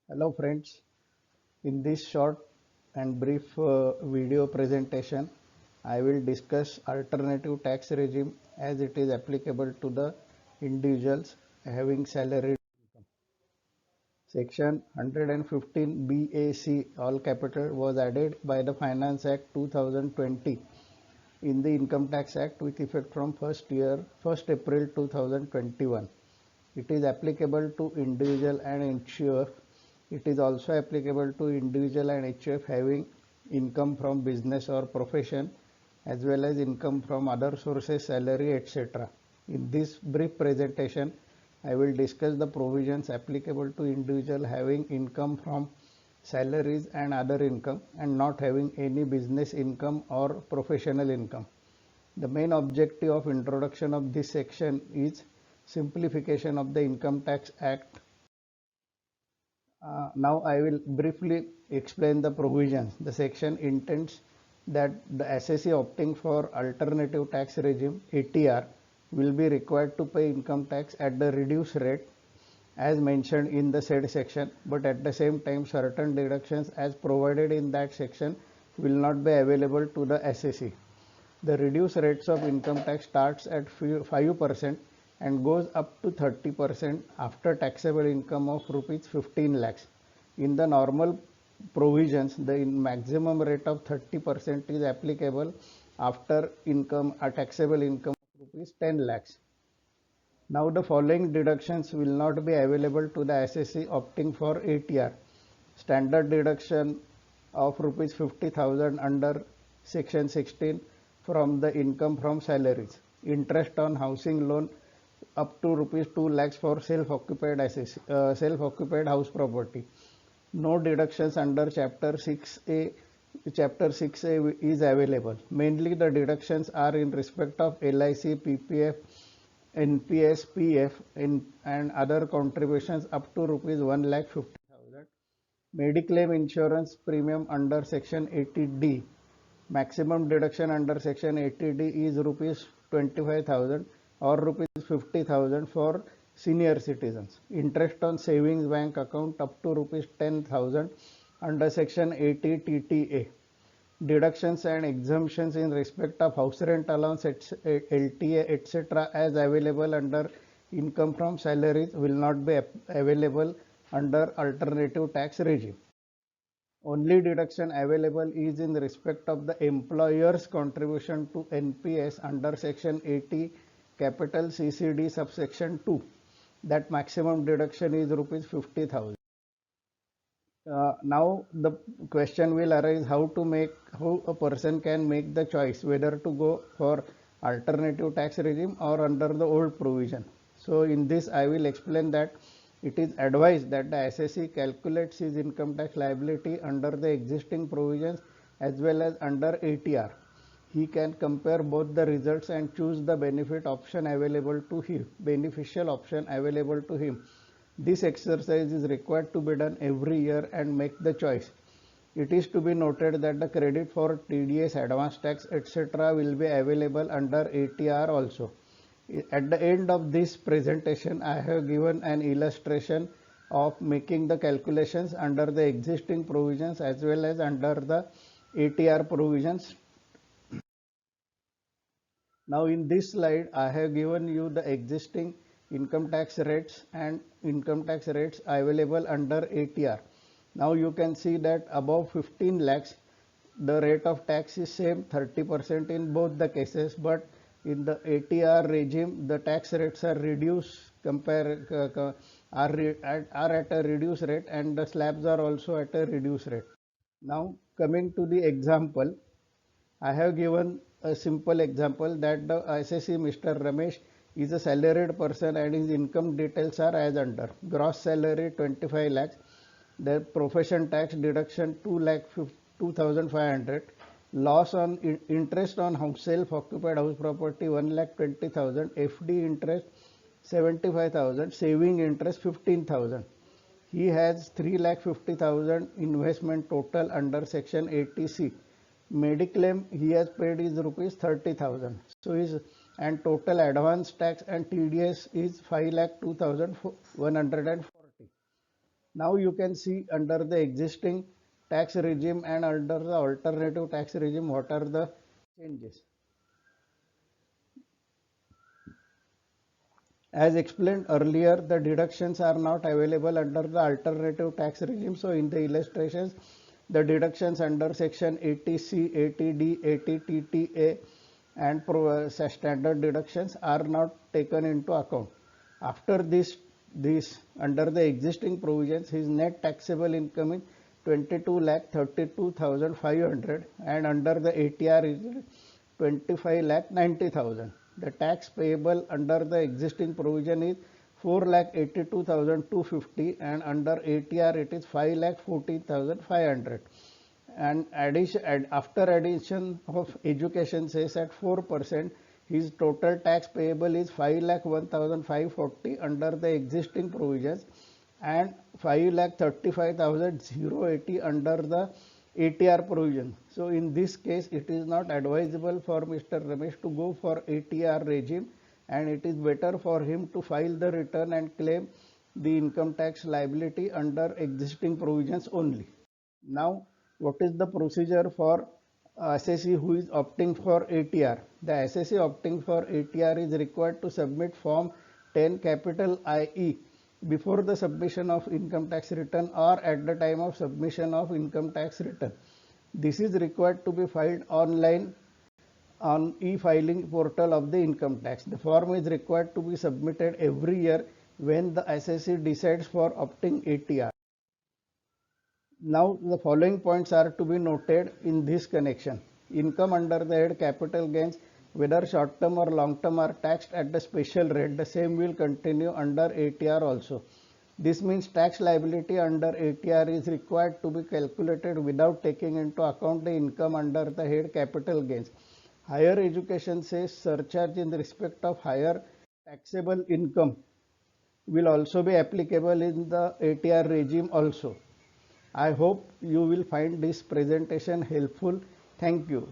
Hello friends, in this short and brief video presentation, I will discuss alternative tax regime as it is applicable to the individuals having salaried income. Section 115 BAC all capital was added by the Finance Act 2020 in the Income Tax Act with effect from 1st April 2021. It is applicable to individual and HUF. It is also applicable to individual and HUF having income from business or profession as well as income from other sources, salary, etc. In this brief presentation, I will discuss the provisions applicable to individual having income from salaries and other income and not having any business income or professional income. The main objective of introduction of this section is simplification of the Income Tax Act. Now I will briefly explain the provisions. The section intends that the assessee opting for alternative tax regime ATR will be required to pay income tax at the reduced rate as mentioned in the said section, but at the same time certain deductions as provided in that section will not be available to the assessee. The reduced rates of income tax starts at 5% and goes up to 30% after taxable income of rupees 15 lakhs. In the normal provisions, the maximum rate of 30% is applicable after a taxable income of rupees 10 lakhs. Now the following deductions will not be available to the assessee opting for ATR. Standard deduction of rupees 50,000 under section 16 from the income from salaries. Interest on housing loan up to rupees 2 lakhs for self-occupied house property. No deductions under chapter 6A is available. Mainly the deductions are in respect of LIC, PPF, NPS, PF and other contributions up to rupees 1,50,000. Mediclaim insurance premium under section 80D. Maximum deduction under section 80D is rupees 25,000 or rupees 50,000 for senior citizens. Interest on savings bank account up to rupees 10,000 under section 80 TTA. Deductions and exemptions in respect of house rent allowance, LTA, etc. as available under income from salaries will not be available under alternative tax regime. Only deduction available is in respect of the employer's contribution to NPS under section 80 capital CCD subsection 2. That maximum deduction is rupees 50,000. Now the question will arise how a person can make the choice whether to go for alternative tax regime or under the old provision. So in this I will explain that it is advised that the assessee calculates his income tax liability under the existing provisions as well as under ATR. He can compare both the results and choose the beneficial option available to him. This exercise is required to be done every year and make the choice. It is to be noted that the credit for TDS, advance tax, etc. will be available under ATR also. At the end of this presentation, I have given an illustration of making the calculations under the existing provisions as well as under the ATR provisions. Now in this slide, I have given you the existing income tax rates and income tax rates available under ATR. Now you can see that above 15 lakhs, the rate of tax is same 30% in both the cases, but in the ATR regime, the tax rates are reduced are at a reduced rate and the slabs are also at a reduced rate. Now coming to the example, I have given a simple example that the assessee Mr. Ramesh is a salaried person and his income details are as under: gross salary 25 lakhs, the profession tax deduction 2,500, loss on interest on self-occupied house property 1,20,000, FD interest 75,000, saving interest 15,000. He has 3,50,000 investment total under section 80C. Mediclaim he has paid is rupees 30,000. So his and total advance tax and TDS is 5,02,140. Now you can see under the existing tax regime and under the alternative tax regime what are the changes. As explained earlier, the deductions are not available under the alternative tax regime. So in the illustrations, the deductions under section 80C, 80D, 80TTA and standard deductions are not taken into account. After this under the existing provisions, his net taxable income is 22,32,500 and under the ATR is 25,90,000. The tax payable under the existing provision is 4,82,250 and under ATR it is 5,14,500. And after addition of education cess at 4%, his total tax payable is 5,01,540 under the existing provisions and 5,35,080 under the ATR provision. So in this case, it is not advisable for Mr. Ramesh to go for ATR regime, and it is better for him to file the return and claim the income tax liability under existing provisions only. Now, what is the procedure for assessee who is opting for ATR? The assessee opting for ATR is required to submit Form 10 capital IE before the submission of income tax return or at the time of submission of income tax return. This is required to be filed online on e-filing portal of the income tax. The form is required to be submitted every year when the assessee decides for opting ATR. Now the following points are to be noted in this connection. Income under the head capital gains, whether short term or long term, are taxed at the special rate. The same will continue under ATR also. This means tax liability under ATR is required to be calculated without taking into account the income under the head capital gains. Higher education cess surcharge in respect of higher taxable income will also be applicable in the ATR regime also. I hope you will find this presentation helpful. Thank you.